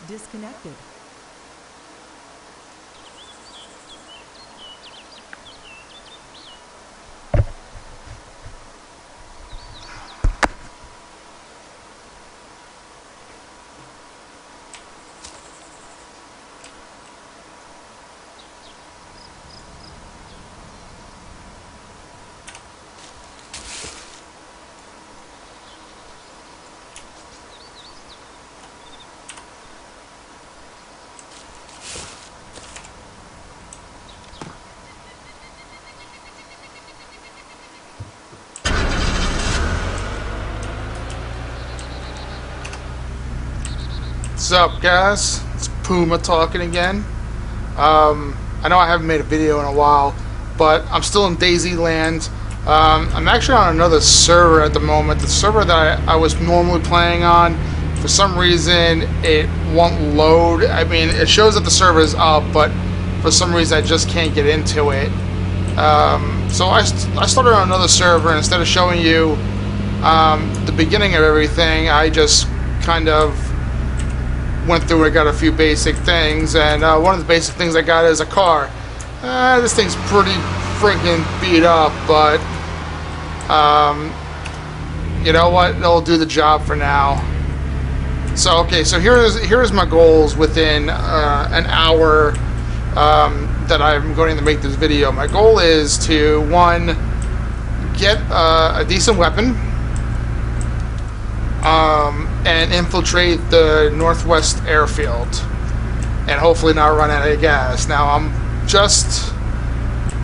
disconnected. What's up, guys? It's Puma talking again. I know I haven't made a video in a while, but I'm still in Daisy Land. I'm actually on another server at the moment. The server that I was normally playing on, for some reason, it won't load. I mean, it shows that the server is up, but for some reason, I just can't get into it. So I started on another server, and instead of showing you the beginning of everything, I just kind of went through and got a few basic things, and one of the basic things I got is a car. This thing's pretty freaking beat up, but you know what? It'll do the job for now. So okay, so here's my goals within an hour that I'm going to make this video. My goal is to, one, get a decent weapon, and infiltrate the Northwest airfield, and hopefully not run out of gas. Now I'm just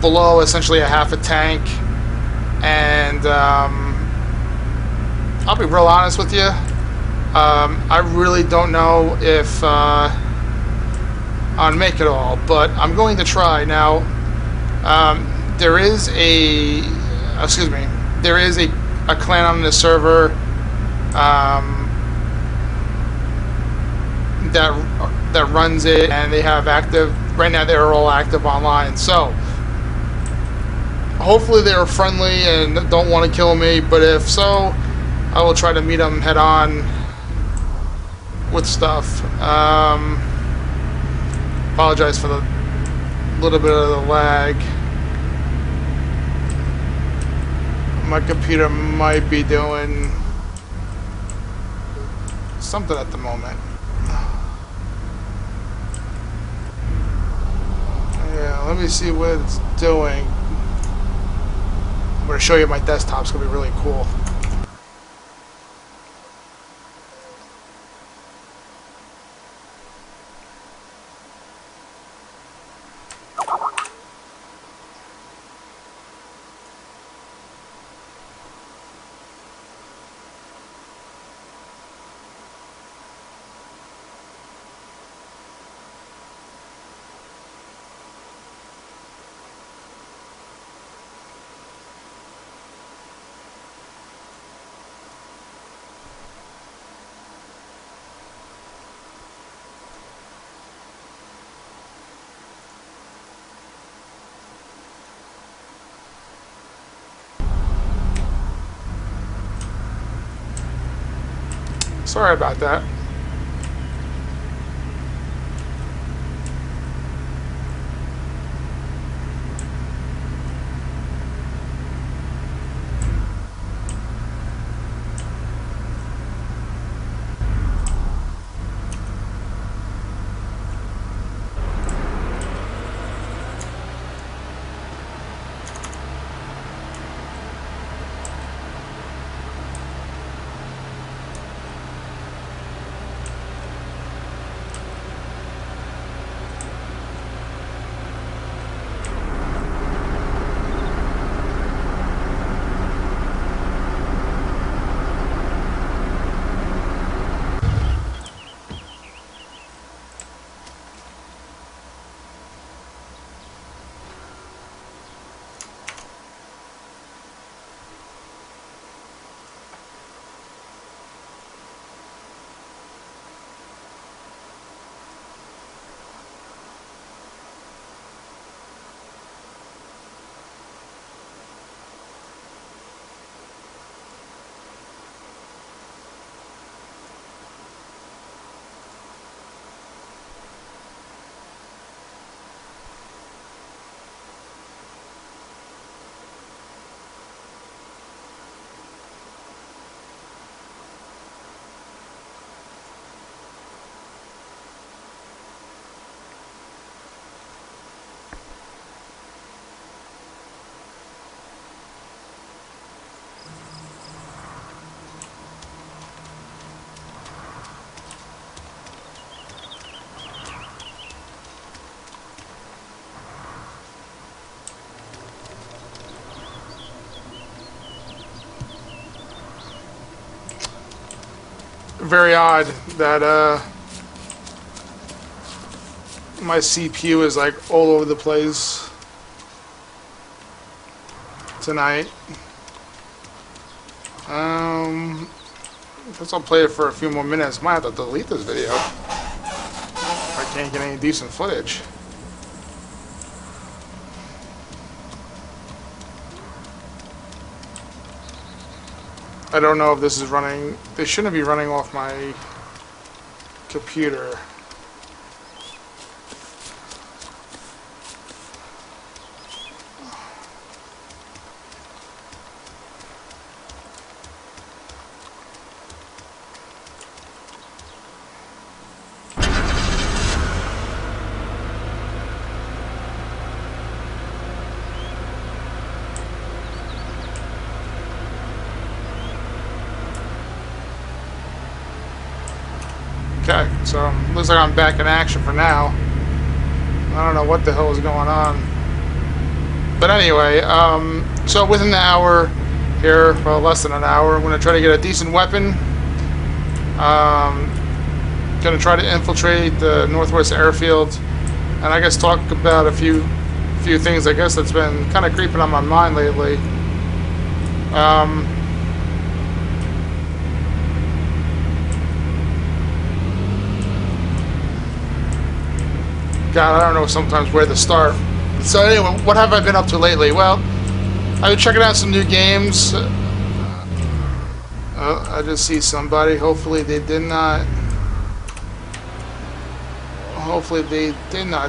below essentially a half a tank, and I'll be real honest with you, I really don't know if I'll make it all, but I'm going to try. Now there is a clan on this server that runs it, and they have active right now. They're all active online, so hopefully they're friendly and don't want to kill me. But if so, I will try to meet them head on with stuff. Apologize for the little bit of the lag. My computer might be doing something at the moment. Yeah, let me see what it's doing. I'm going to show you my desktop. It's going to be really cool. Sorry about that. very odd that my CPU is like all over the place tonight. I guess I'll play it for a few more minutes. Might have to delete this video if I can't get any decent footage. I don't know if this is running. They shouldn't be running off my computer. Okay, so looks like I'm back in action for now. I don't know what the hell is going on. But anyway, so within an hour here, well, less than an hour, I'm going to try to get a decent weapon. Going to try to infiltrate the Northwest Airfield, and I guess talk about a few things, I guess, that's been kind of creeping on my mind lately. God, I don't know sometimes where to start. So anyway, what have I been up to lately? Well, I've been checking out some new games. I just see somebody. Hopefully they did not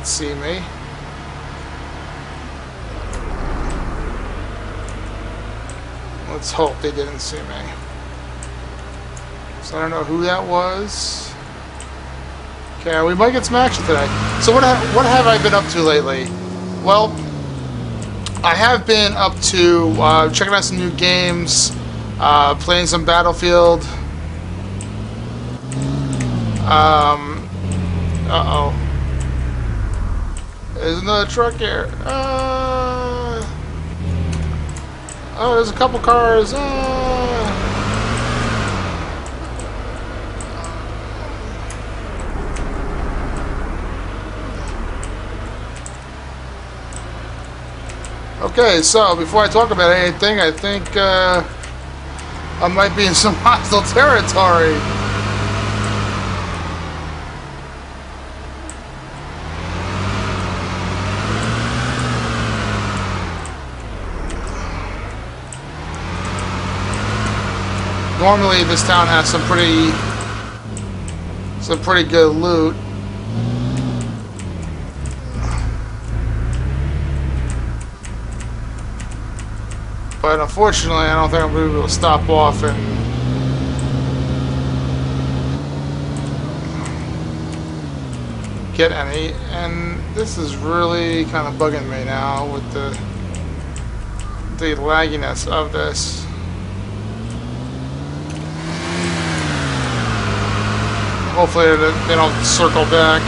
see me. Let's hope they didn't see me. So I don't know who that was. Okay, we might get some action today. So what have I been up to lately? Well, I have been up to checking out some new games, playing some Battlefield. Uh-oh. There's another truck here. Oh, there's a couple cars. Okay, so before I talk about anything, I think I might be in some hostile territory. Normally this town has some pretty good loot. But unfortunately, I don't think I'm going to be able to stop off and get any. And this is really kind of bugging me now with the lagginess of this. Hopefully they don't circle back.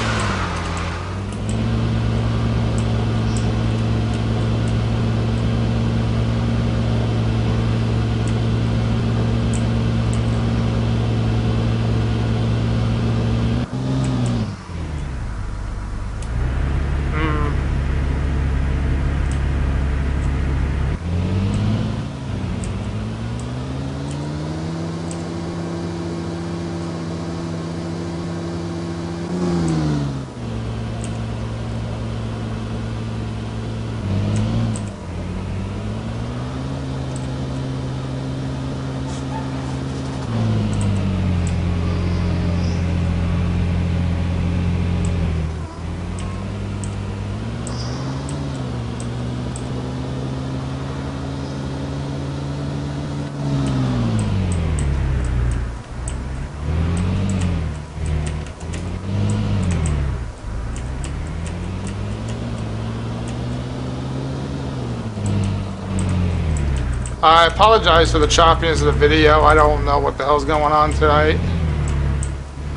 I apologize for the choppiness of the video. I don't know what the hell's going on tonight.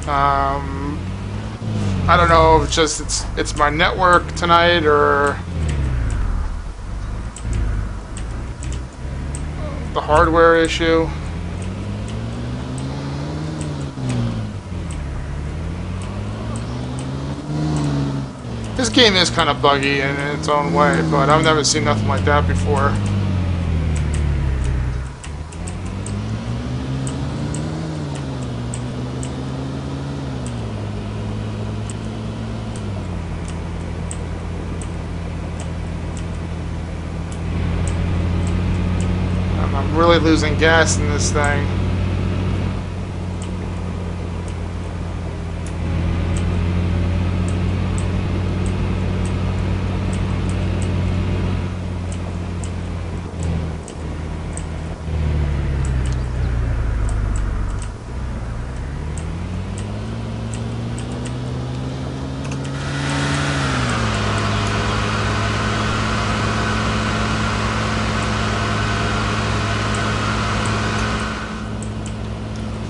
I don't know if it's my network tonight or the hardware issue. This game is kind of buggy in its own way, but I've never seen nothing like that before. I'm really losing gas in this thing.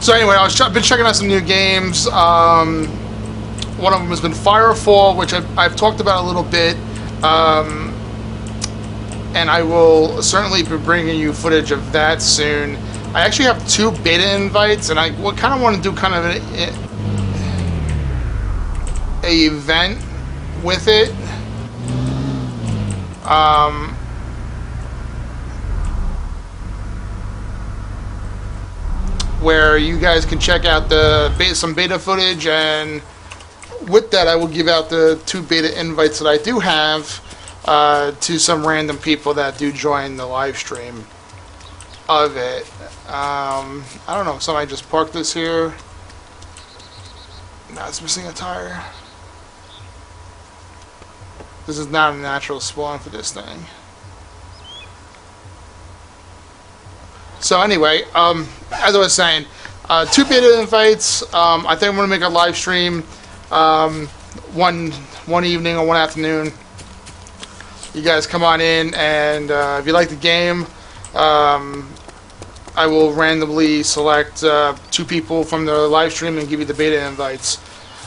So anyway, I've been checking out some new games. One of them has been Firefall, which I've talked about a little bit, and I will certainly be bringing you footage of that soon. I actually have 2 beta invites, and I kind of want to do kind of a event with it. Where you guys can check out some beta footage, and with that I will give out the 2 beta invites that I do have to some random people that do join the live stream of it. I don't know, somebody just parked this here. Now it's missing a tire. This is not a natural spawn for this thing. So anyway, as I was saying, 2 beta invites. I think I'm going to make a live stream one evening or one afternoon. You guys come on in, and if you like the game, I will randomly select 2 people from the live stream and give you the beta invites.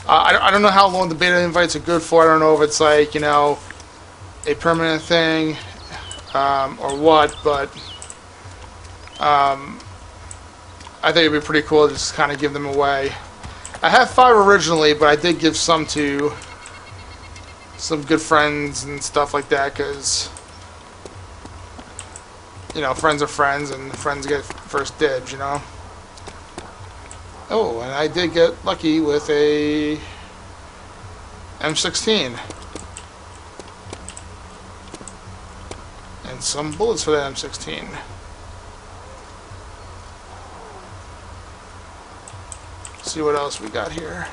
I don't know how long the beta invites are good for. I don't know if it's like, you know, a permanent thing or what, but I think it'd be pretty cool to just kind of give them away. I have 5 originally, but I did give some to some good friends and stuff like that, because, you know, friends are friends, and friends get first dibs, you know. Oh, and I did get lucky with a M16 and some bullets for that M16. See what else we got here.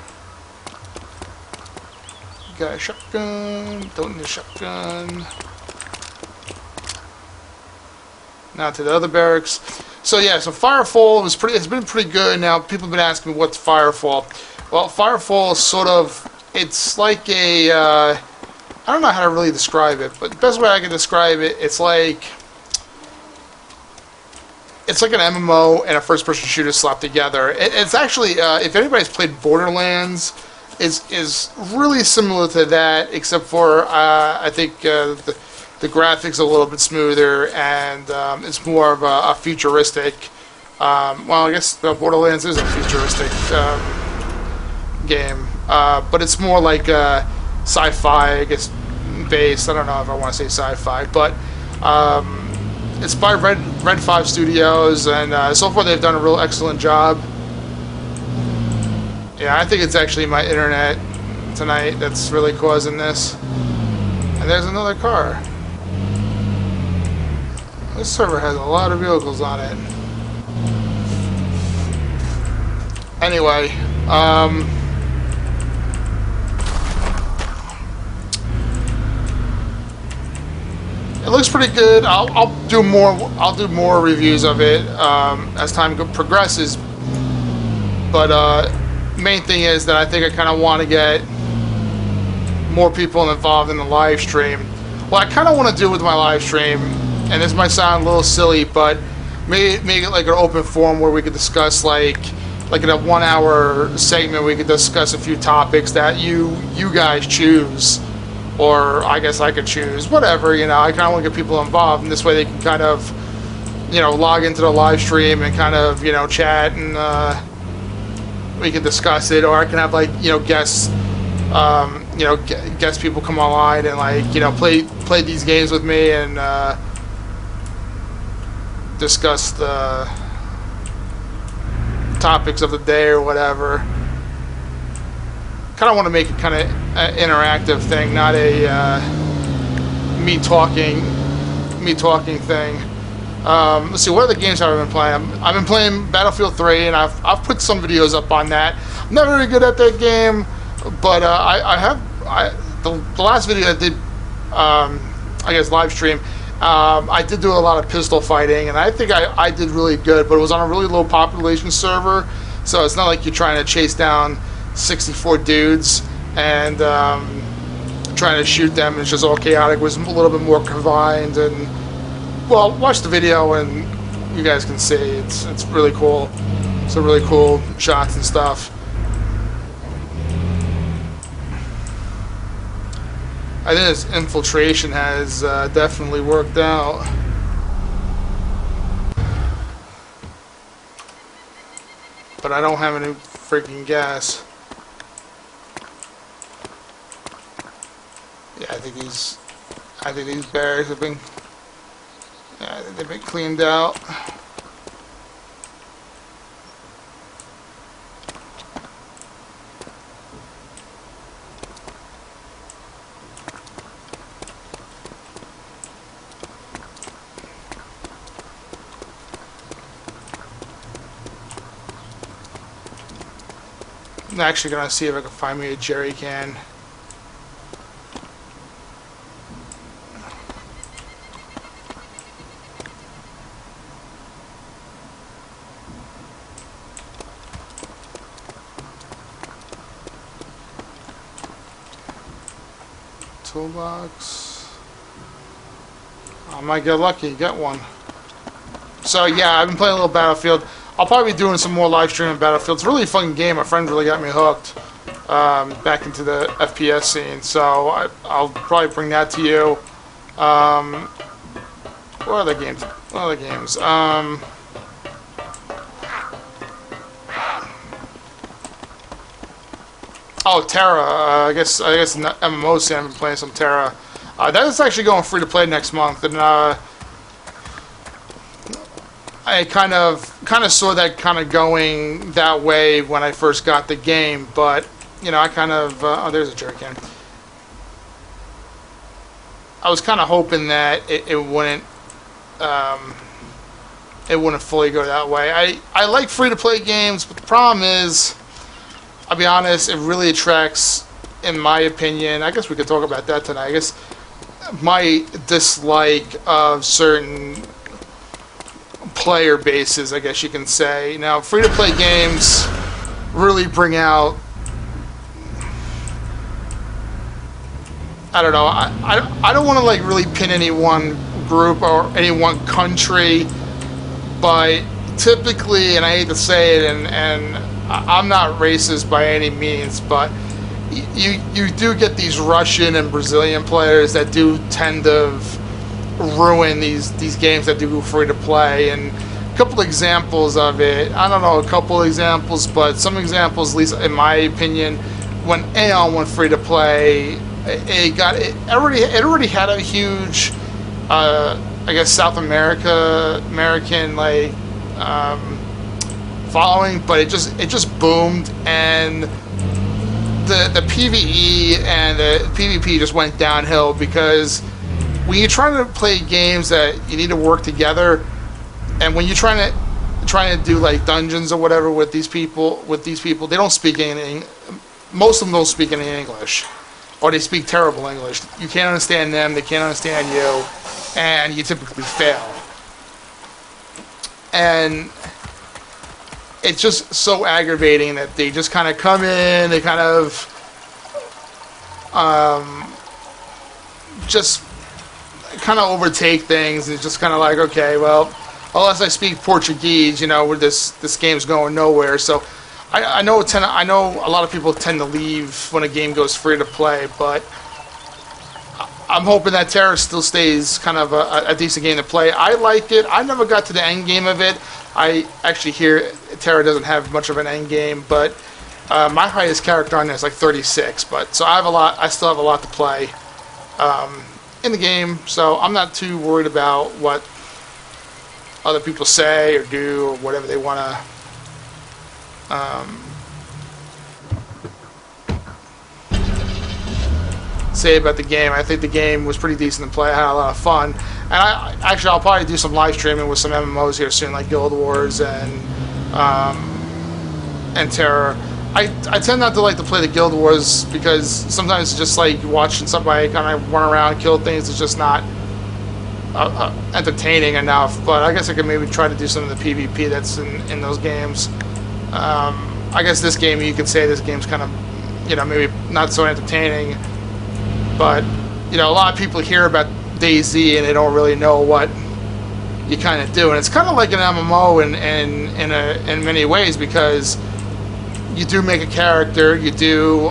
We got a shotgun. Don't need a shotgun. Now to the other barracks. So yeah, so Firefall was it's been pretty good. Now people have been asking me what's Firefall. Well, Firefall is sort of, it's like a I don't know how to really describe it, but the best way I can describe it, it's like an MMO and a first-person shooter slapped together. It's actually, if anybody's played Borderlands, is really similar to that, except for I think the graphics are a little bit smoother, and it's more of a futuristic. Well, I guess Borderlands is a futuristic game, but it's more like sci-fi, I guess, based. I don't know if I want to say sci-fi, but. It's by Red 5 Studios, and so far they've done a real excellent job. Yeah, I think it's actually my internet tonight that's really causing this. And there's another car. This server has a lot of vehicles on it. Anyway, it looks pretty good. I'll do more reviews of it as time progresses. But main thing is that I think I kind of want to get more people involved in the live stream. What I kind of want to do with my live stream, and this might sound a little silly, but make it like an open forum where we could discuss like in a 1-hour segment we could discuss a few topics that you guys choose. Or I guess I could choose, whatever, you know. I kind of want to get people involved, and this way they can kind of, you know, log into the live stream and kind of, you know, chat, and we can discuss it. Or I can have, like, you know, guests gets people come online and play these games with me and discuss the topics of the day or whatever. Kind of want to make it kind of an interactive thing, not a me talking thing. Let's see, what other games have I been playing? I've been playing Battlefield 3, and I've put some videos up on that. I'm not very good at that game, but the last video I did, live stream, I did do a lot of pistol fighting, and I think I did really good, but it was on a really low population server, so it's not like you're trying to chase down 64 dudes and trying to shoot them. It's just all chaotic. It was a little bit more confined, and well, watch the video and you guys can see it's really cool. Some really cool shots and stuff. I think this infiltration has definitely worked out. But I don't have any freaking gas. Yeah, I think these barracks have been, they've been cleaned out. I'm actually gonna see if I can find me a jerry can. Toolbox. I might get lucky, get one. So yeah, I've been playing a little Battlefield. I'll probably be doing some more live streaming Battlefield. It's a really fun game. My friend really got me hooked back into the FPS scene. So I'll probably bring that to you. What other games? Oh, Terra. I guess MMO scene. I've been playing some Terra. That is actually going free to play next month, and I kind of saw that kind of going that way when I first got the game, but I kind of oh, there's a jerry can. I was kind of hoping that it wouldn't fully go that way. I like free to play games, but the problem is, I'll be honest, it really attracts, in my opinion, I guess we could talk about that tonight. I guess my dislike of certain player bases, I guess you can say. Now, free-to-play games really bring out, I don't know, I don't want to really pin any one group or any one country, but typically, and I hate to say it, and I'm not racist by any means, but you do get these Russian and Brazilian players that do tend to ruin these games that do go free to play. And a couple examples of it, I don't know, but some examples, at least in my opinion, when Aeon went free to play, it already had a huge South American following, but it just boomed, and the PvE and the PvP just went downhill, because when you're trying to play games that you need to work together, and when you're trying to do dungeons or whatever with these people, they don't speak any. Most of them don't speak any English, or they speak terrible English. You can't understand them, they can't understand you, and you typically fail. And it's just so aggravating that they just kind of come in, they kind of just kind of overtake things, and it's just kind of okay, well, unless I speak Portuguese, this game's going nowhere. So I know a lot of people tend to leave when a game goes free to play, but I'm hoping that Terra still stays kind of a decent game to play. I like it. I never got to the end game of it. I actually hear Terra doesn't have much of an end game, but My highest character on there is like 36, but so I have a lot. I still have a lot to play in the game, so I'm not too worried about what other people say or do or whatever they want to. Say about the game. I think the game was pretty decent to play. I had a lot of fun, and I'll probably do some live streaming with some MMOs here soon, like Guild Wars and Terror. I tend not to like to play the Guild Wars because sometimes it's just like watching somebody kind of run around, kill things. It's just not entertaining enough. But I guess I could maybe try to do some of the PvP that's in those games. I guess this game, you could say this game's kind of, maybe not so entertaining. But, a lot of people hear about DayZ and they don't really know what you kind of do. And it's kind of like an MMO in many ways, because you do make a character, you do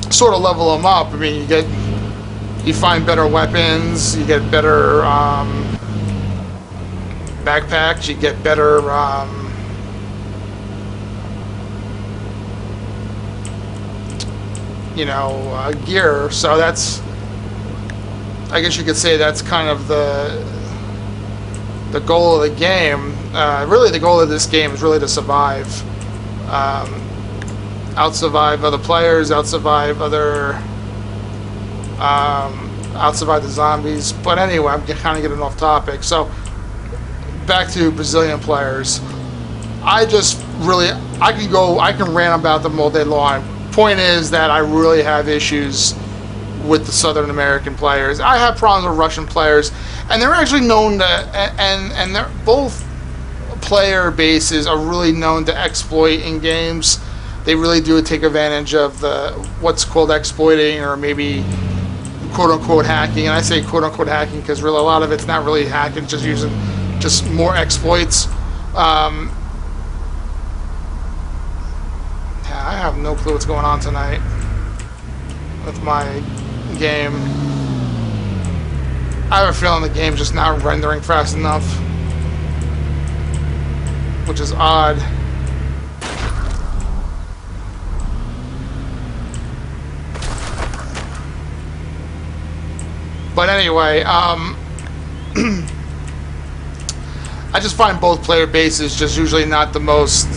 sort of level them up. I mean, you find better weapons, you get better backpacks, you get better gear. So that's, I guess you could say that's kind of the goal of the game. Really, the goal of this game is really to survive, out-survive other players, out-survive the zombies. But anyway, I'm kind of getting off topic. So back to Brazilian players. I can rant about them all day long. Point is that I really have issues with the Southern American players. I have problems with Russian players, and they're actually known to, and they're both player bases are really known to exploit in games. They really do take advantage of what's called exploiting, or maybe quote unquote hacking. And I say quote unquote hacking because really a lot of it's not really hacking, it's just using more exploits. I have no clue what's going on tonight with my game. I have a feeling the game's just not rendering fast enough, which is odd. But anyway, I just find both player bases just usually not the most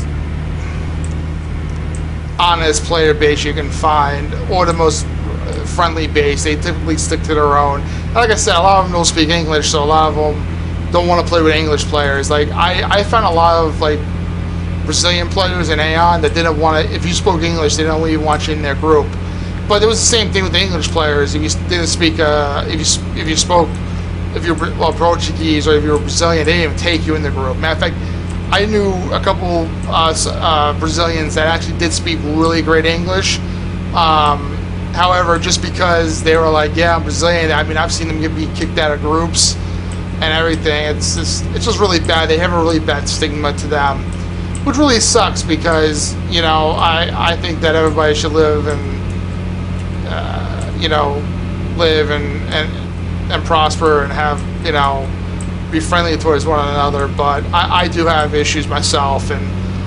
honest player base you can find, or the most friendly base. They typically stick to their own. And like I said, a lot of them don't speak English, so a lot of them don't want to play with English players. Like I found a lot of like Brazilian players in Aeon that didn't want to. If you spoke English, they didn't even want you in their group. But it was the same thing with the English players. If you didn't speak, if you spoke, if you're Portuguese or if you were Brazilian, they didn't even take you in the group. Matter of fact, I knew a couple Brazilians that actually did speak really great English. However, just because they were like, yeah, I'm Brazilian, I mean, I've seen them be kicked out of groups and everything. It's just really bad. They have a really bad stigma to them, which really sucks because, I think that everybody should live and, live and prosper and have, be friendly towards one another. But I do have issues myself, and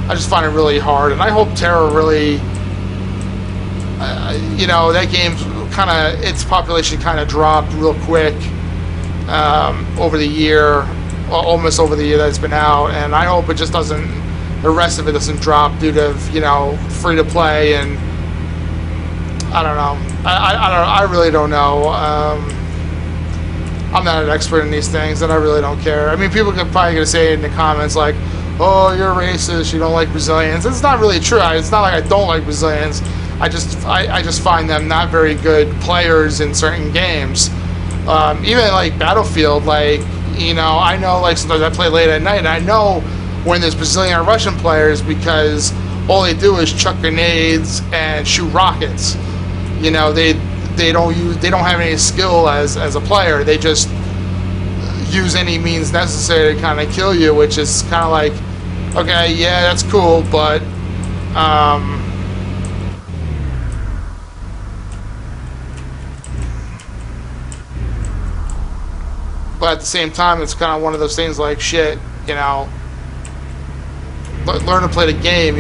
I just find it really hard. And I hope Terra really, that game's its population kind of dropped real quick over the year, well, almost over the year that it's been out. And I hope it just doesn't, the rest of it doesn't drop due to, free to play. And I don't know. I really don't know. I'm not an expert in these things, and I really don't care. I mean, people could probably gonna say in the comments like, "Oh, you're racist. You don't like Brazilians." It's not really true. It's not like I don't like Brazilians. I just find them not very good players in certain games. Even like Battlefield, I know like sometimes I play late at night, and I know when there's Brazilian or Russian players because all they do is chuck grenades and shoot rockets. They don't have any skill as a player. They just use any means necessary to kind of kill you, which is kind of like, okay, yeah, that's cool, but at the same time, it's kind of one of those things like, shit, learn to play the game.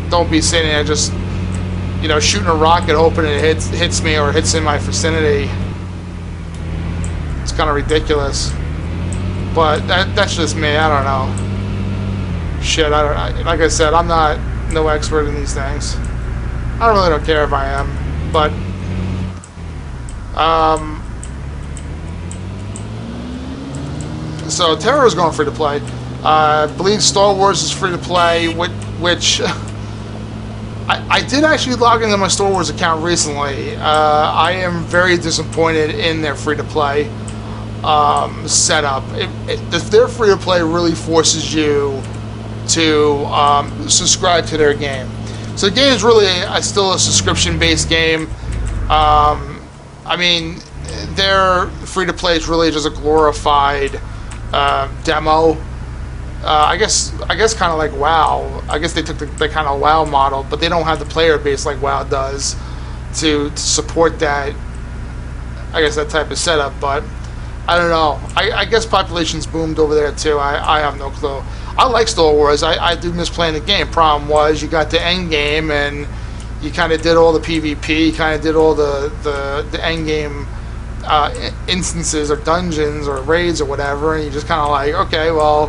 Don't be sitting there just shooting a rocket hoping it hits me or hits in my vicinity. It's kind of ridiculous. But that's just me. I don't know. Shit, like I said, I'm not no expert in these things. I really don't care if I am, but so Terror is going free to play. I believe Star Wars is free to play, which I did actually log into my Star Wars account recently. I am very disappointed in their free to play setup. Their free to play really forces you to subscribe to their game. So the game is really still a subscription-based game. I mean, their free-to-play is really just a glorified demo. I guess kind of like WoW. I guess they took the kind of WoW model, but they don't have the player base like WoW does to support that. I guess that type of setup, but I don't know. I guess population's boomed over there too. I have no clue. I like Star Wars. I do miss playing the game. Problem was, you got the end game and you kind of did all the PvP. You kind of did all the end game instances or dungeons or raids or whatever, and you just kind of like, okay, well,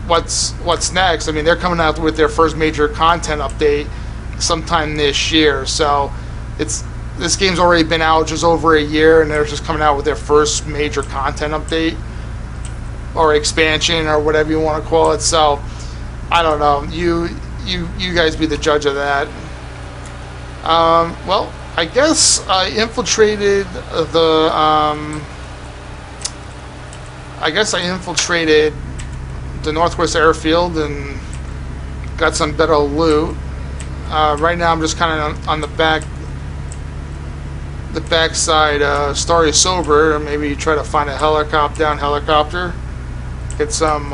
what's next? I mean, they're coming out with their first major content update sometime this year, so this game's already been out just over a year, and they're just coming out with their first major content update or expansion or whatever you want to call it. So I don't know. You guys be the judge of that. Well, I guess I infiltrated the. I guess I infiltrated the Northwest Airfield and got some better loot. Right now, I'm just kind of on the backside, Starry Sober, and maybe try to find a helicopter, get some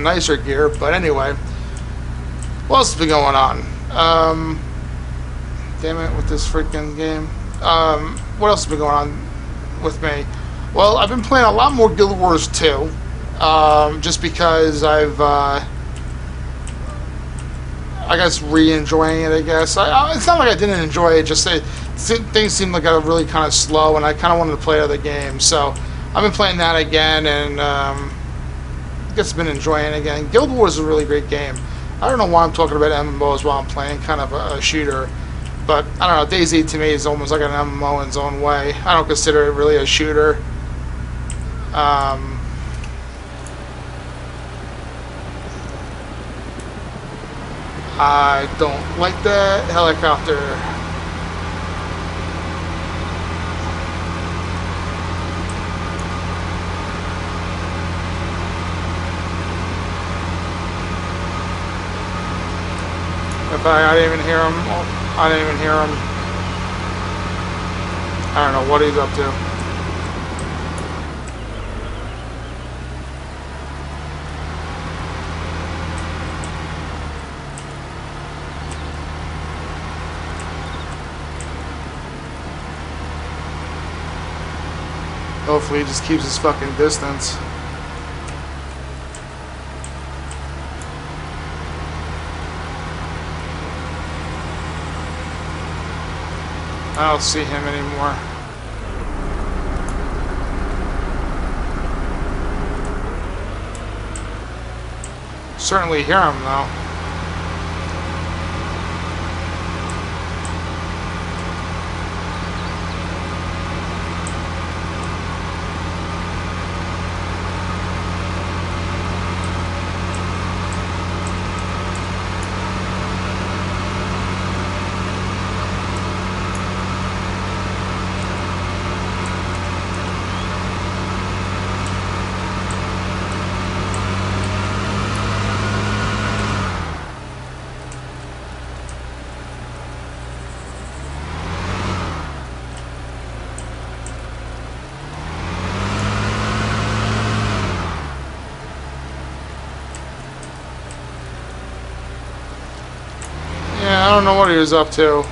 nicer gear. But anyway, what else has been going on? Damn it, with this freaking game. What else has been going on with me? Well, I've been playing a lot more Guild Wars 2, just because I've, I guess, re-enjoying it, I guess. It's not like I didn't enjoy it, just things seemed like I was really kind of slow, and I kind of wanted to play other games. So I've been playing that again, and I guess I've been enjoying it again. Guild Wars is a really great game. I don't know why I'm talking about MMOs while I'm playing kind of a shooter. But, I don't know, DayZ to me is almost like an MMO in its own way. I don't consider it really a shooter. I don't like that helicopter. In fact, I didn't even hear him. I didn't even hear him. I don't know what he's up to. Hopefully he just keeps his fucking distance. I don't see him anymore. Certainly hear him though. I don't know what he was up to.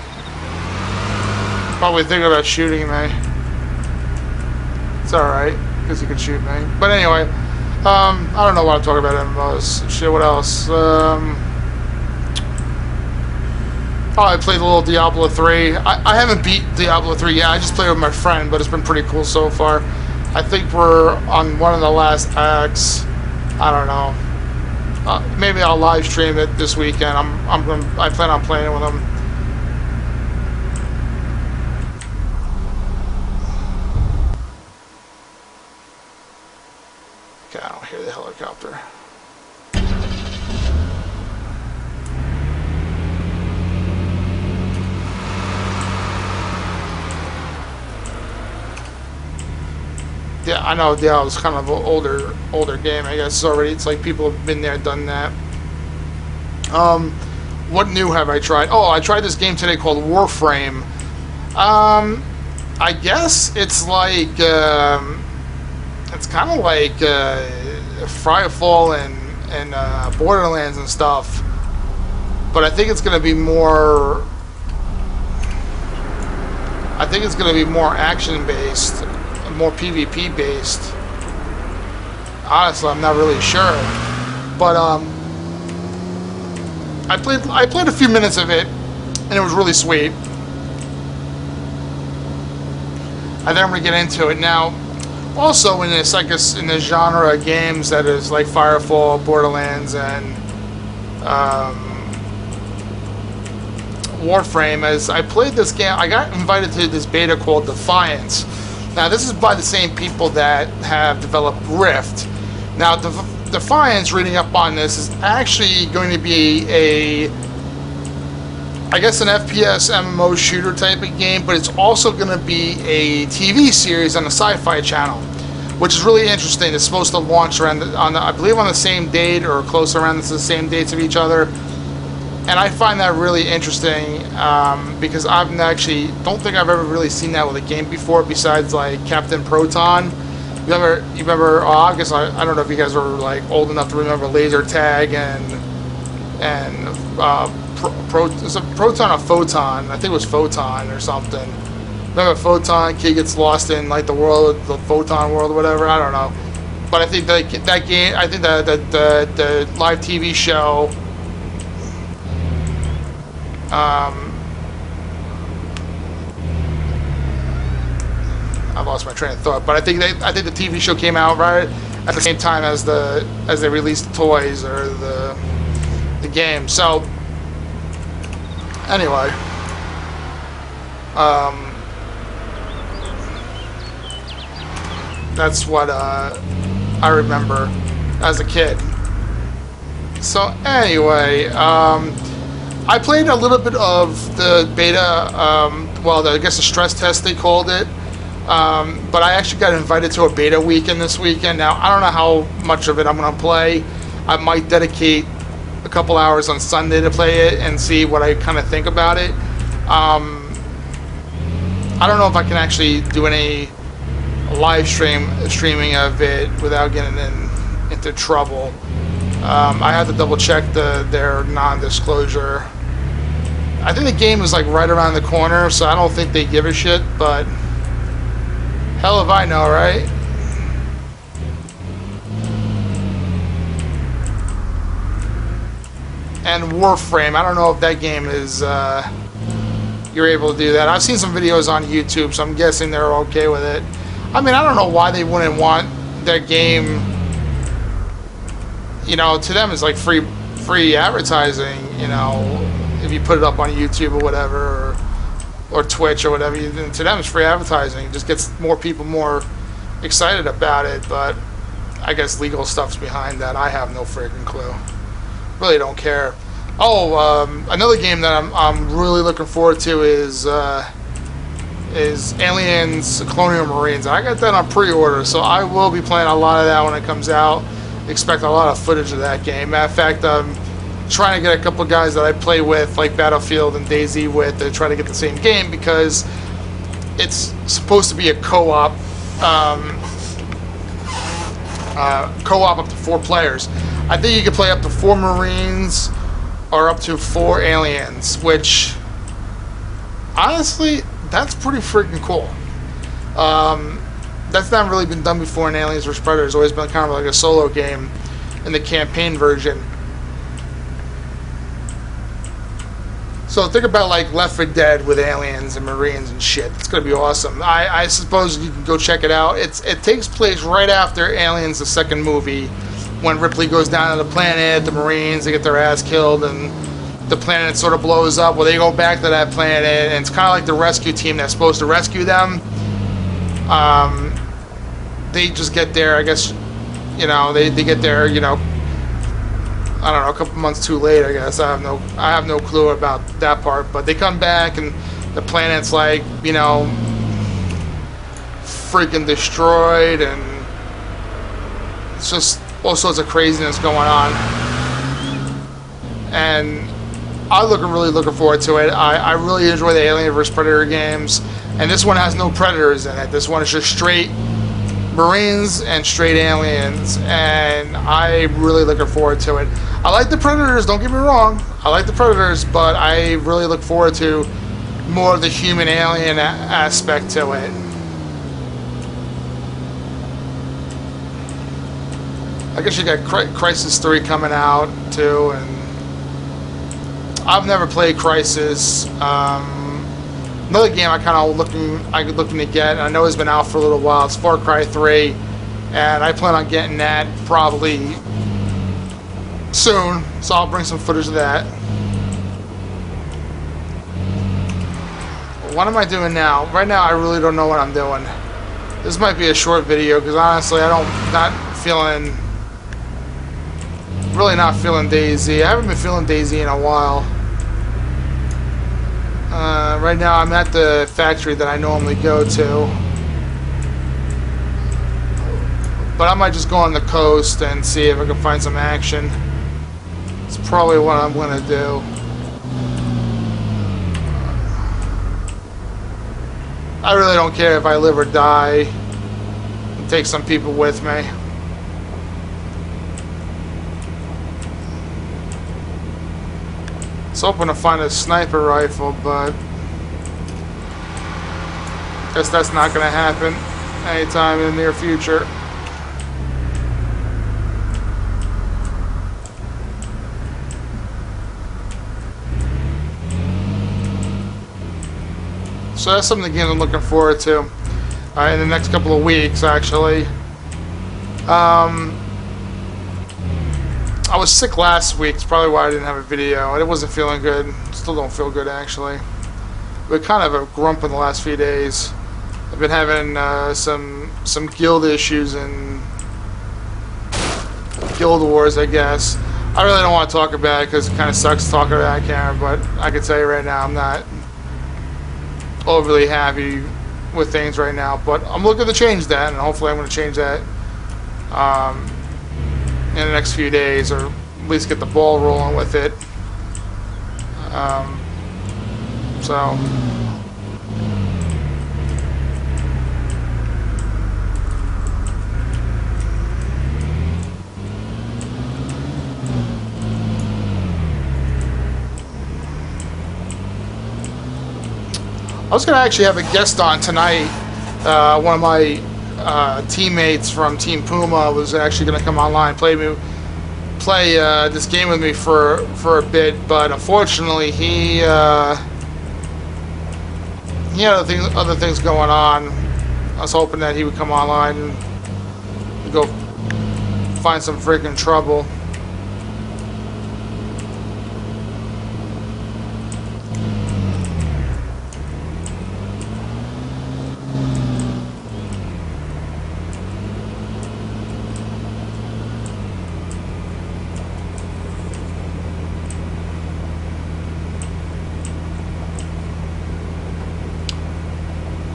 Probably thinking about shooting me. It's alright, because he could shoot me. But anyway, I don't know what I'm talking about MMOs. Shit, what else? Oh, I played a little Diablo 3. I haven't beat Diablo 3 yet. I just played with my friend, but it's been pretty cool so far. I think we're on one of the last acts. I don't know. Maybe I'll live stream it this weekend. I plan on playing with him. Okay, I don't hear the helicopter. Yeah, I know. Yeah, it's kind of an older game. I guess it's like people have been there, done that. What new have I tried? Oh, I tried this game today called Warframe. I guess it's like it's kind of like Firefall and Borderlands and stuff, but I think it's going to be more. I think it's going to be more action based. More PvP based. Honestly, I'm not really sure, but I played a few minutes of it, and it was really sweet. I think I'm gonna get into it now. Also, in this, I guess, in the genre of games that is like Firefall, Borderlands, and Warframe, as I played this game, I got invited to this beta called Defiance. Now, this is by the same people that have developed Rift. Now, Defiance, reading up on this, is actually going to be I guess an FPS MMO shooter type of game, but it's also going to be a TV series on the Sci-Fi Channel, which is really interesting. It's supposed to launch around, I believe on the same date or close around the same dates of each other. And I find that really interesting because I've actually don't think I've ever really seen that with a game before, besides like Captain Proton. You remember? Oh, I guess I don't know if you guys were like old enough to remember laser tag and is it Proton or Photon? I think it was Photon or something. Remember Photon? Kid gets lost in like the Photon world or whatever. I don't know, but I think that game. I think the live TV show. I lost my train of thought, but I think the TV show came out right at the same time as they released the toys or the game. So anyway, that's what I remember as a kid. So anyway, I played a little bit of the beta, I guess the stress test they called it, but I actually got invited to a beta weekend this weekend. Now, I don't know how much of it I'm going to play. I might dedicate a couple hours on Sunday to play it and see what I kind of think about it. I don't know if I can actually do any live streaming of it without getting into trouble. I have to double check their non-disclosure. I think the game is like right around the corner, so I don't think they give a shit, but hell if I know, right? And Warframe, I don't know if that game is you're able to do that. I've seen some videos on YouTube, so I'm guessing they're okay with it. I mean, I don't know why they wouldn't want their game. You know, to them it's like free advertising. You know, if you put it up on YouTube or whatever, or Twitch or whatever, to them it's free advertising. It just gets more people more excited about it. But I guess legal stuff's behind that. I have no freaking clue. Really don't care. Oh, another game that I'm really looking forward to is Aliens Colonial Marines. I got that on pre-order, so I will be playing a lot of that when it comes out. Expect a lot of footage of that game. Matter of fact, I'm trying to get a couple of guys that I play with, like Battlefield and DayZ with, to try to get the same game, because it's supposed to be a co-op up to 4 players. I think you can play up to 4 Marines or up to 4 aliens, which honestly, that's pretty freaking cool. that's not really been done before in Aliens vs Predator. It's always been kind of like a solo game in the campaign version. So think about like Left 4 Dead with aliens and Marines and shit. It's gonna be awesome. I suppose you can go check it out. It takes place right after Aliens, the second movie, when Ripley goes down to the planet, the Marines, they get their ass killed, and the planet sort of blows up. Well, they go back to that planet, and it's kind of like the rescue team that's supposed to rescue them. They just get there, I guess, you know, they get there, you know, I don't know, a couple months too late, I guess. I have no clue about that part, but they come back and the planet's like, you know, freaking destroyed, and it's just all sorts of craziness going on. And I'm really looking forward to it. I really enjoy the Alien vs Predator games, and this one has no predators in it. This one is just straight Marines and straight aliens, and I'm really looking forward to it. I like the Predators, don't get me wrong. I like the Predators, but I really look forward to more of the human alien aspect to it. I guess you got Crisis 3 coming out too, and I've never played Crisis. Another game I kind of looking to get, and I know it's been out for a little while. It's Far Cry 3, and I plan on getting that probably soon. So I'll bring some footage of that. What am I doing now? Right now, I really don't know what I'm doing. This might be a short video because honestly, really not feeling DayZ. I haven't been feeling DayZ in a while. Right now I'm at the factory that I normally go to, but I might just go on the coast and see if I can find some action. It's probably what I'm going to do. I really don't care if I live or die. I'll take some people with me. I was hoping to find a sniper rifle, but guess that's not going to happen anytime in the near future. So that's something again I'm looking forward to in the next couple of weeks, actually. I was sick last week. It's probably why I didn't have a video. I wasn't feeling good. Still don't feel good, actually. But kind of a grump in the last few days. I've been having some guild issues and guild wars, I guess. I really don't want to talk about it because it kind of sucks talking about that camera, but I can tell you right now I'm not overly happy with things right now. But I'm looking to change that, and hopefully I'm going to change that in the next few days, or at least get the ball rolling with it. So I was going to actually have a guest on tonight. One of my teammates from Team Puma was actually going to come online, play this game with me for a bit, but unfortunately he had other things going on. I was hoping that he would come online and go find some freaking trouble.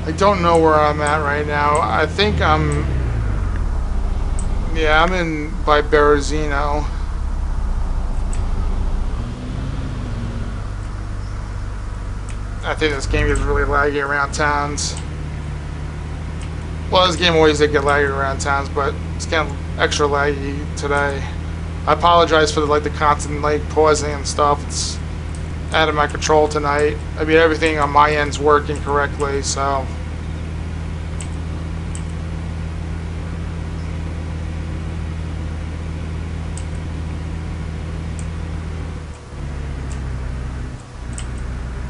I don't know where I'm at right now. I think I'm in by Berezino. I think this game gets really laggy around towns. Well, this game always did get laggy around towns, but it's getting extra laggy today. I apologize for the constant pausing and stuff. It's out of my control tonight. I mean, everything on my end's working correctly, so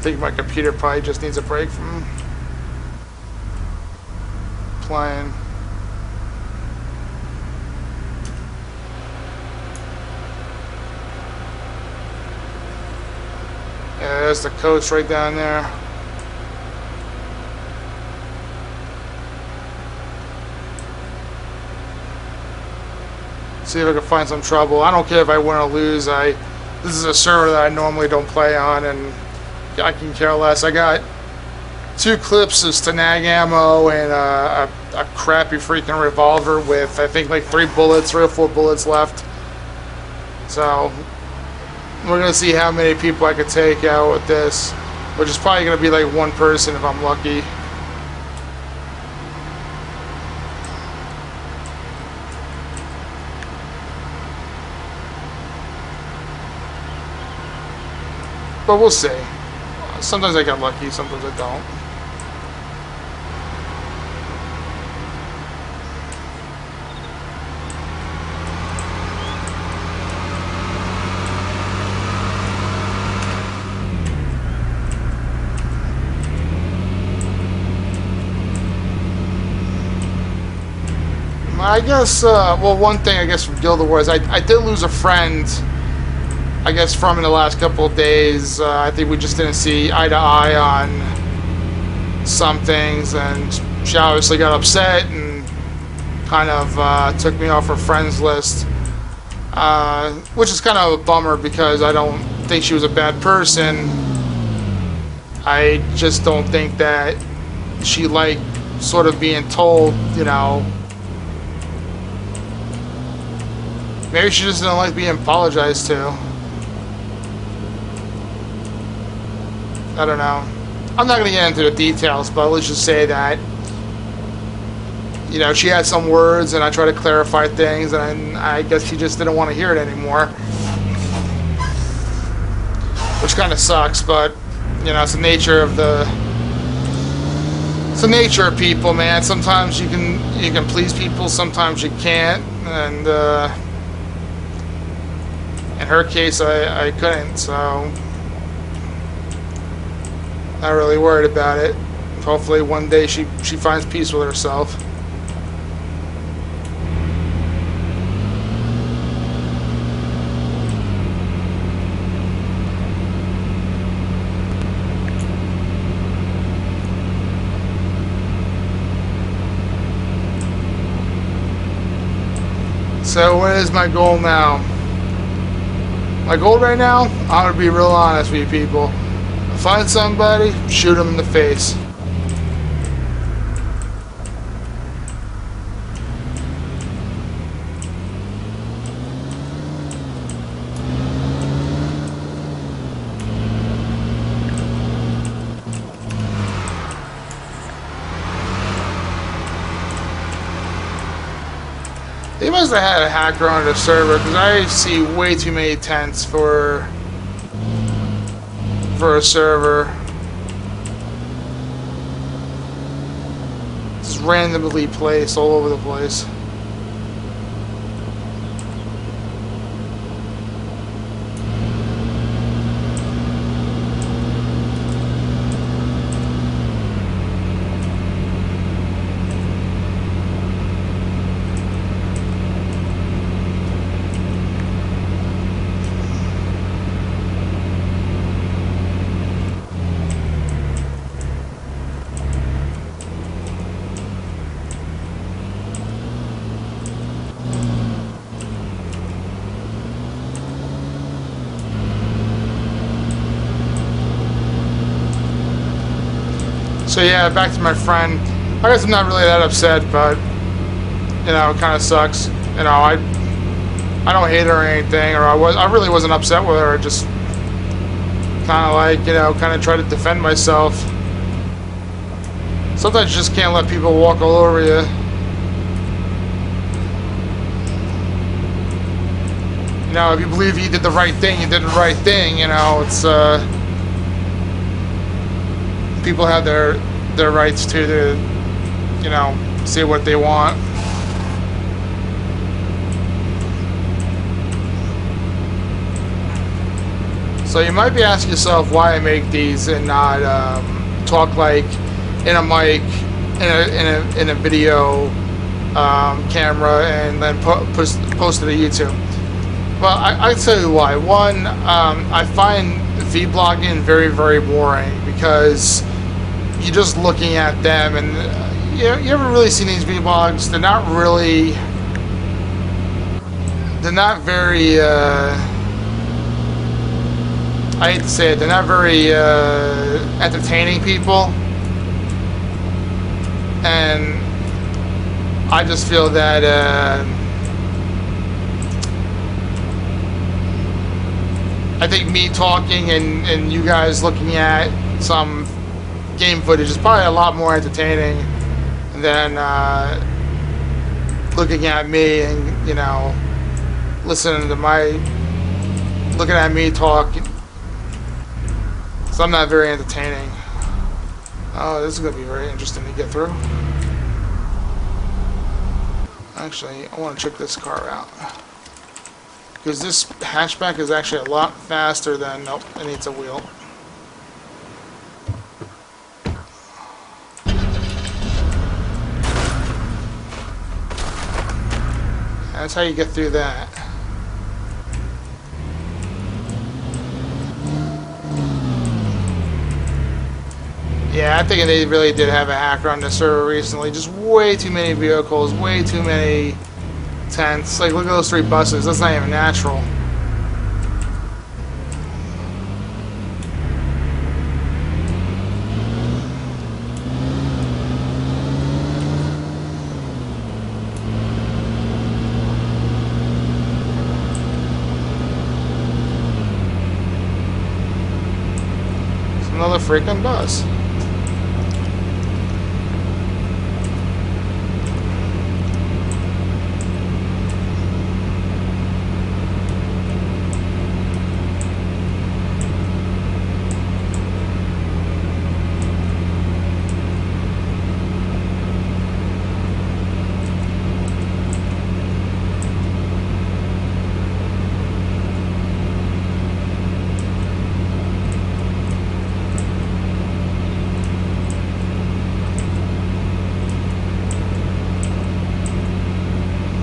think my computer probably just needs a break from playing. Yeah, there's the coast right down there. See if I can find some trouble. I don't care if I win or lose. This is a server that I normally don't play on, and I can care less. I got 2 clips of Stanag ammo and a crappy freaking revolver with, I think, like 3 or 4 bullets left. So we're gonna see how many people I could take out with this, which is probably gonna be like 1 person if I'm lucky. But we'll see. Sometimes I get lucky, sometimes I don't. I guess, well, one thing I guess from Guild Wars, I did lose a friend, I guess, from in the last couple of days. I think we just didn't see eye to eye on some things, and she obviously got upset and kind of took me off her friends list, which is kind of a bummer because I don't think she was a bad person. I just don't think that she liked sort of being told, you know, maybe she just didn't like being apologized to. I don't know. I'm not going to get into the details, but let's just say that, you know, she had some words and I tried to clarify things, and I guess she just didn't want to hear it anymore. Which kind of sucks, but, you know, it's the nature of it's the nature of people, man. Sometimes you can please people, sometimes you can't, and in her case I couldn't, so not really worried about it. Hopefully one day she finds peace with herself. So what is my goal now? My goal right now, I'm gonna be real honest with you people. Find somebody, shoot them in the face. They must have had a hacker on the server, because I see way too many tents for a server. Just randomly placed all over the place. So yeah, back to my friend. I guess I'm not really that upset, but you know, it kind of sucks. You know, I don't hate her or anything, or I really wasn't upset with her. I just kind of like, you know, kind of try to defend myself. Sometimes you just can't let people walk all over you. You know, if you believe you did the right thing, you did the right thing. You know, it's people have their rights to you know, say what they want. So you might be asking yourself why I make these and not talk like in a mic, in a video camera, and then post it to YouTube. Well, I tell you why. One, I find vlogging very, very boring because you're just looking at them, and you ever really seen these vlogs? They're not very. I hate to say it, they're not very entertaining people, and I just feel that I think me talking and you guys looking at some game footage is probably a lot more entertaining than looking at me and, you know, looking at me talk. So I'm not very entertaining. Oh, this is going to be very interesting to get through. Actually, I want to check this car out, because this hatchback is actually a lot faster than... Nope, it needs a wheel. That's how you get through that. Yeah, I think they really did have a hacker on the server recently. Just way too many vehicles, way too many tents. Like, look at those 3 buses. That's not even natural. It's another freaking bus.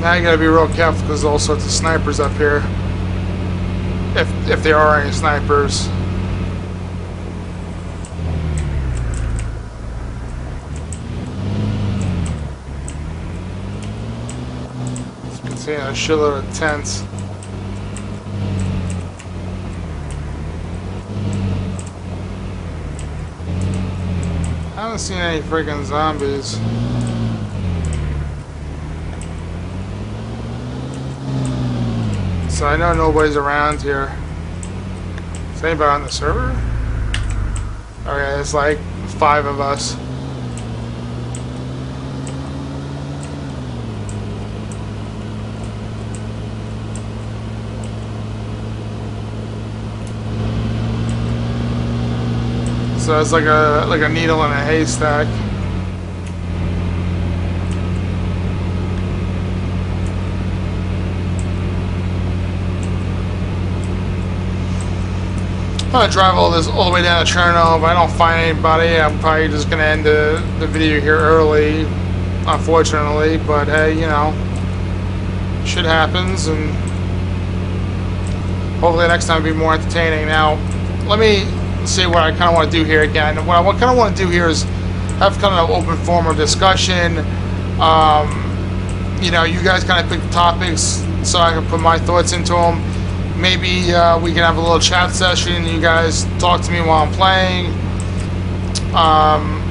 Now you gotta be real careful because there's all sorts of snipers up here. If there are any snipers. As you can see, a shitload of tents. I haven't seen any freaking zombies. So I know nobody's around here. Is anybody on the server? Okay, it's like 5 of us. So it's like a needle in a haystack. I'm gonna drive all the way down to Cherno. If I don't find anybody, I'm probably just gonna end the video here early, unfortunately. But hey, you know, shit happens, and hopefully next time will be more entertaining. Now, let me see what I kind of want to do here again. What I kind of want to do here is have kind of an open form of discussion. You know, you guys kind of pick the topics so I can put my thoughts into them. Maybe we can have a little chat session. You guys talk to me while I'm playing,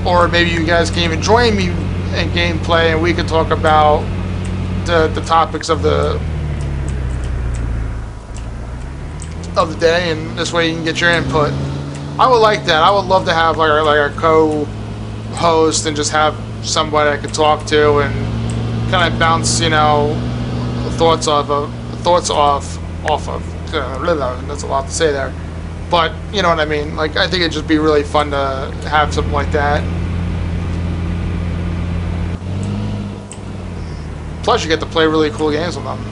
or maybe you guys can even join me in gameplay, and we can talk about the topics of the day, and this way you can get your input. I would like that. I would love to have like a co-host and just have somebody I could talk to and kind of bounce, you know, thoughts off of. That's a lot to say there, but you know what I mean. Like, I think it'd just be really fun to have something like that. Plus, you get to play really cool games with them.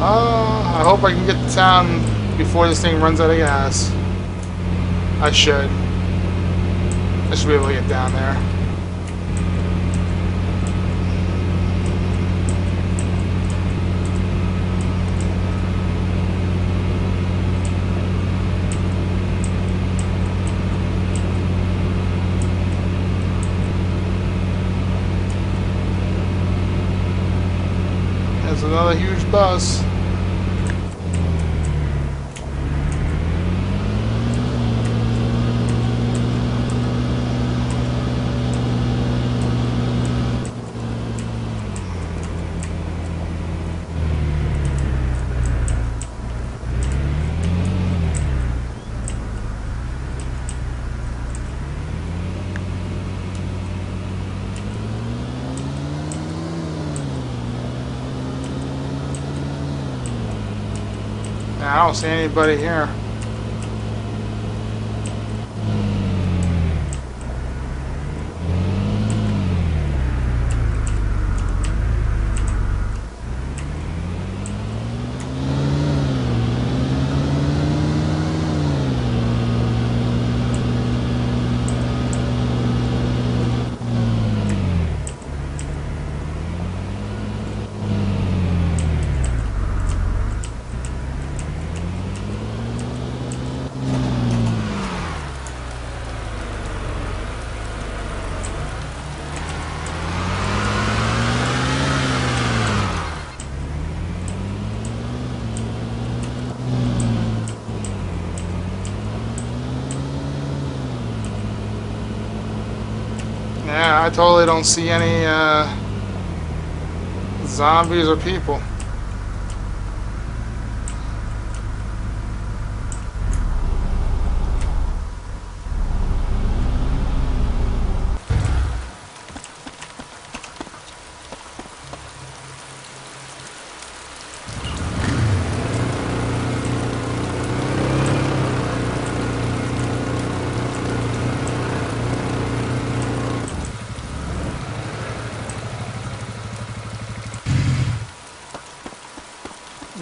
I hope I can get to town before this thing runs out of gas. I should. I should be able to get down there. There's another huge bus. I don't see anybody here. Yeah, I totally don't see any zombies or people.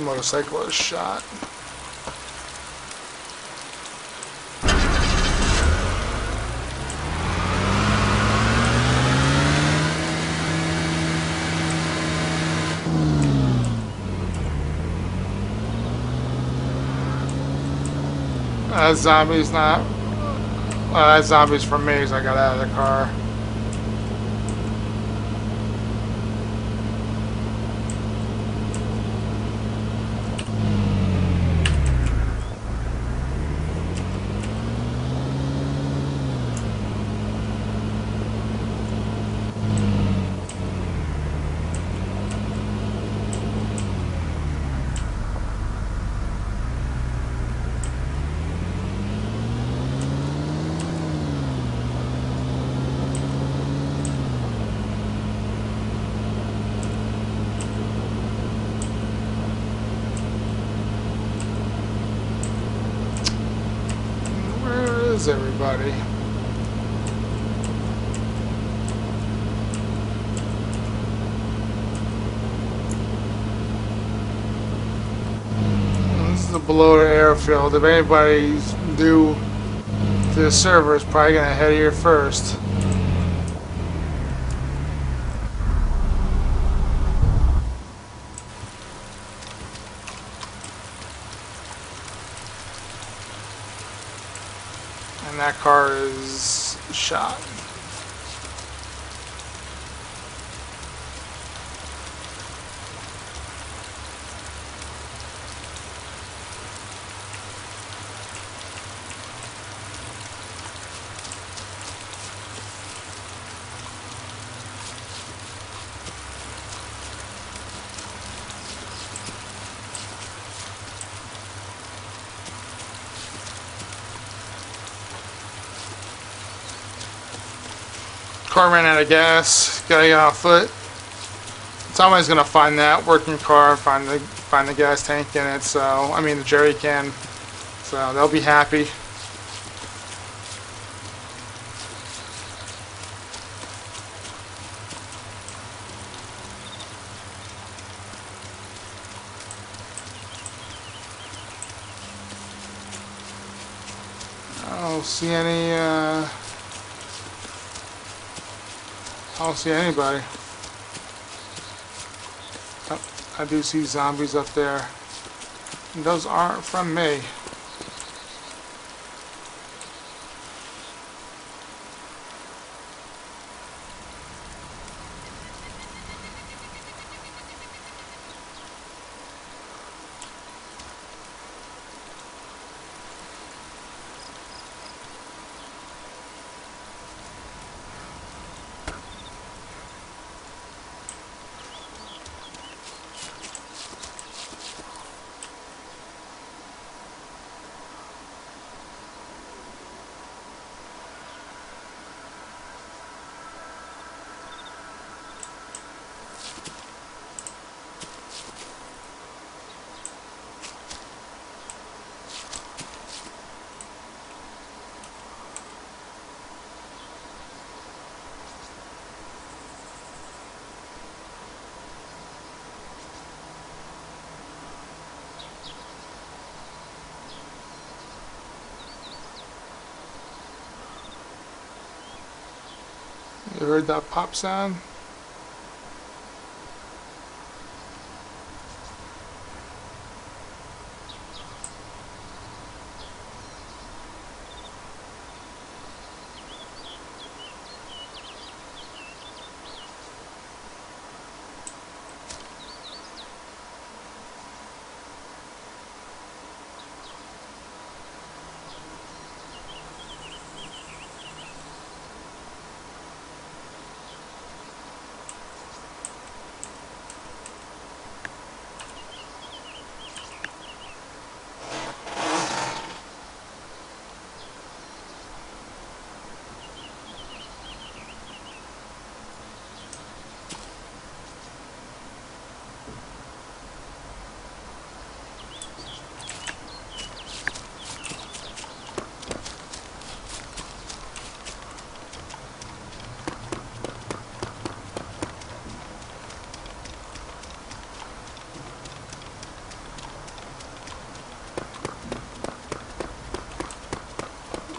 Motorcycle is shot. That zombie's not. That zombie's from me, so I got out of the car. Where is everybody? This is a below the airfield. If anybody's new to the server, it's probably gonna head here first. And that car is shot. Car ran out of gas. Gotta get on foot. Somebody's gonna find that working car, find the gas tank in it. So I mean the jerry can. So they'll be happy. don't see any, I don't see anybody. Oh, I do see zombies up there. And those aren't from me. You heard that pop sound?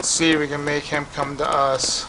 See if we can make him come to us.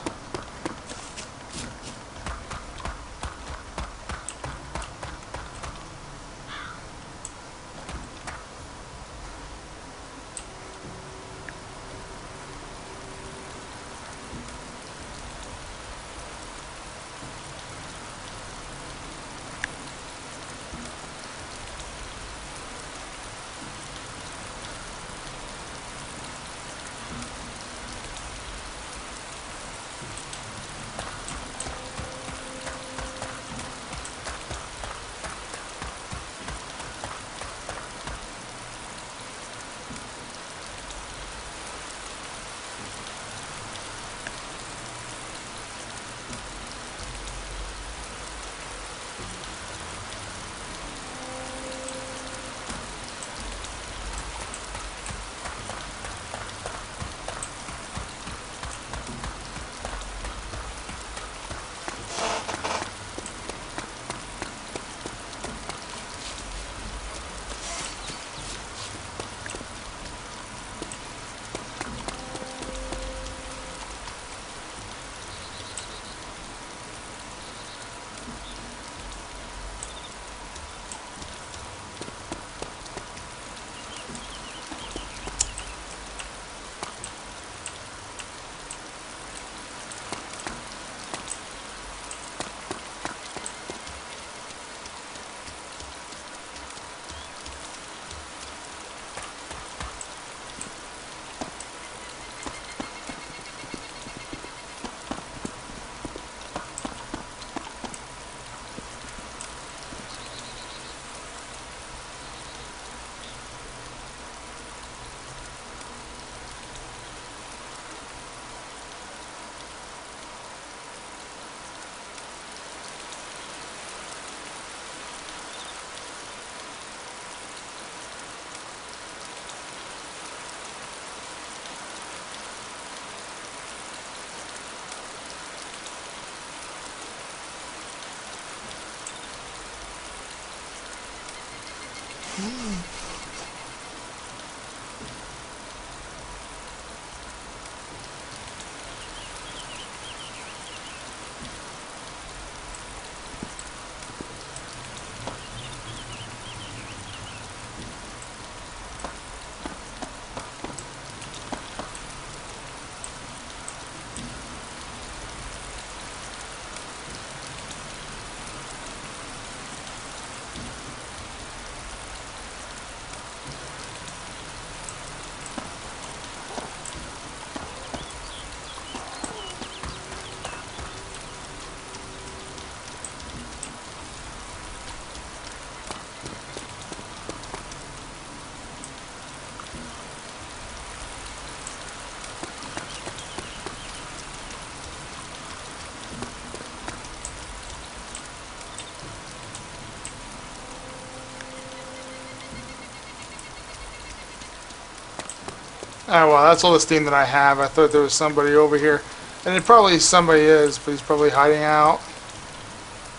Oh well, that's all the steam that I have. I thought there was somebody over here. And it probably somebody is, but he's probably hiding out.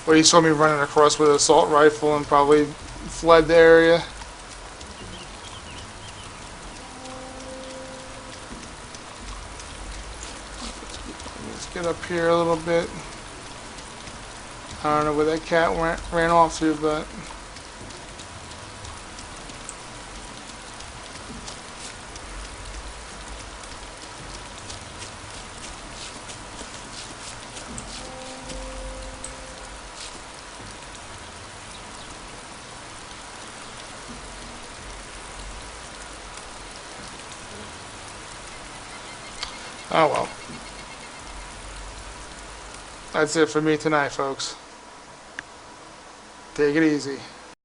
Well, he saw me running across with an assault rifle and probably fled the area. Let's get up here a little bit. I don't know where that cat ran off to, but... oh well. That's it for me tonight, folks. Take it easy.